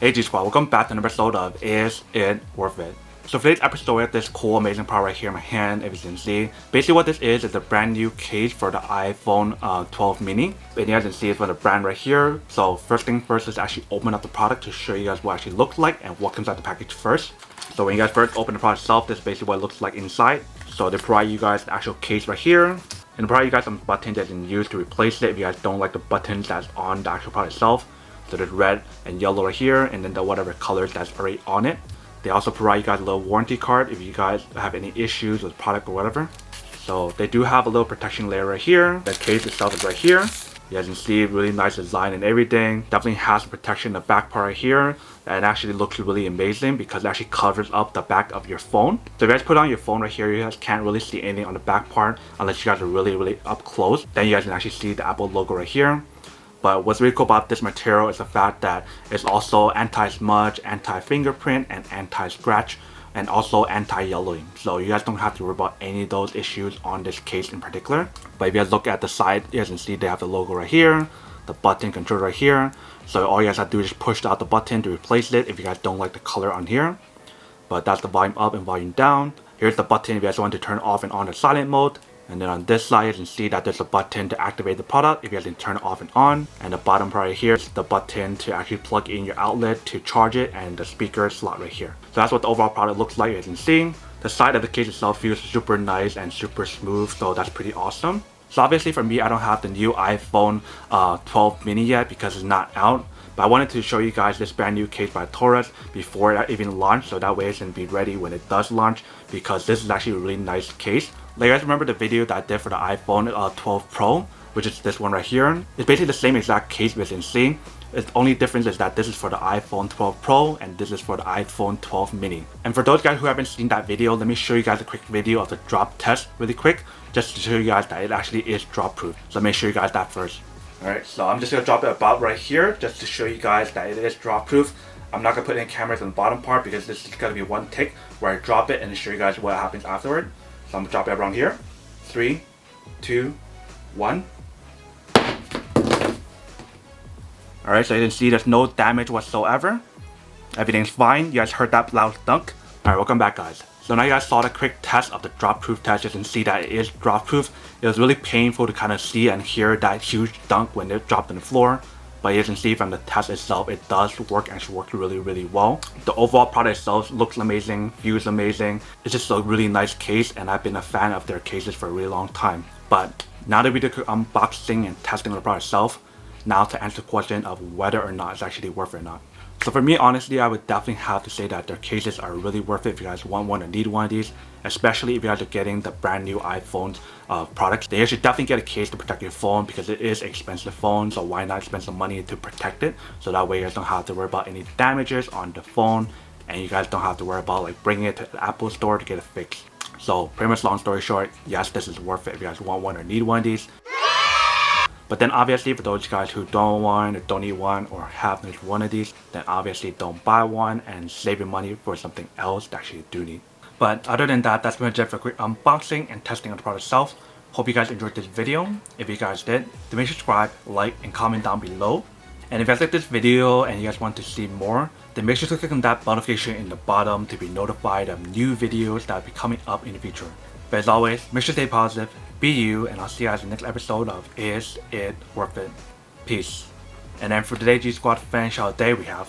Hey G Squad, welcome back to another episode of Is It Worth It? So for today's episode, we have this cool amazing product right here in my hand, if you can see. Basically what this is a brand new case for the iPhone 12 mini. And you guys can see it's for the brand right here. So first thing first is actually open up the product to show you guys what it actually looks like and what comes out the package first. So when you guys first open the product itself, this is basically what it looks like inside. So they provide you guys the actual case right here. And they provide you guys some buttons that you can use to replace it if you guys don't like the buttons that's on the actual product itself. So there's red and yellow right here, and then the whatever colors that's already on it. They also provide you guys a little warranty card if you guys have any issues with the product or whatever. So they do have a little protection layer right here. The case itself is right here. You guys can see really nice design and everything. Definitely has protection in the back part right here. And it actually looks really amazing because it actually covers up the back of your phone. So if you guys put it on your phone right here, you guys can't really see anything on the back part unless you guys are really up close. Then you guys can actually see the Apple logo right here. But what's really cool about this material is the fact that it's also anti-smudge, anti-fingerprint, and anti-scratch, and also anti-yellowing. So you guys don't have to worry about any of those issues on this case in particular. But if you guys look at the side, you guys can see they have the logo right here, the button control right here. So all you guys have to do is just push out the button to replace it if you guys don't like the color on here. But that's the volume up and volume down. Here's the button if you guys want to turn off and on the silent mode. And then on this side, you can see that there's a button to activate the product if you guys can turn it off and on. And the bottom part right here is the button to actually plug in your outlet to charge it, and the speaker slot right here. So that's what the overall product looks like, as you can see. The side of the case itself feels super nice and super smooth, so that's pretty awesome. So obviously for me, I don't have the new iPhone 12 mini yet because it's not out. But I wanted to show you guys this brand new case by Torras before it even launched, so that way it can be ready when it does launch, because this is actually a really nice case. Like, you guys remember the video that I did for the iPhone 12 Pro, which is this one right here? It's basically the same exact case as you can see. The only difference is that this is for the iPhone 12 Pro and this is for the iPhone 12 mini. And for those guys who haven't seen that video, let me show you guys a quick video of the drop test really quick, just to show you guys that it actually is drop proof. So let me show you guys that first. Alright, so I'm just going to drop it about right here just to show you guys that it is drop proof. I'm not going to put any cameras on the bottom part because this is going to be one take where I drop it and show you guys what happens afterward. So I'm going to drop it around here. 3, 2, 1. Alright, so you can see there's no damage whatsoever. Everything's fine. You guys heard that loud thunk. Alright, welcome back guys. So now you guys saw the quick test of the drop proof test. You can see that it is drop proof. It was really painful to kind of see and hear that huge dunk when it dropped on the floor. But you can see from the test itself, it does work and it's worked really well. The overall product itself looks amazing, feels amazing. It's just a really nice case, and I've been a fan of their cases for a really long time. But now that we did unboxing and testing of the product itself, now to answer the question of whether or not it's actually worth it or not. So for me, honestly, I would definitely have to say that their cases are really worth it if you guys want one or need one of these, especially if you guys are getting the brand new iPhone products. They should definitely get a case to protect your phone because it is an expensive phone, so why not spend some money to protect it? So that way you guys don't have to worry about any damages on the phone, and you guys don't have to worry about like bringing it to the Apple store to get it fixed. So pretty much long story short, yes, this is worth it if you guys want one or need one of these. But then obviously for those guys who don't want or don't need one or have just one of these, then obviously don't buy one and save your money for something else that you do need. But other than that, that's pretty much it for a quick unboxing and testing of the product itself. Hope you guys enjoyed this video. If you guys did, then make sure to subscribe, like, and comment down below. And if you guys like this video and you guys want to see more, then make sure to click on that notification in the bottom to be notified of new videos that will be coming up in the future. But as always, make sure to stay positive, be you, and I'll see you guys in the next episode of Is It Worth It? Peace. And then for today's G Squad fan shout out day, we have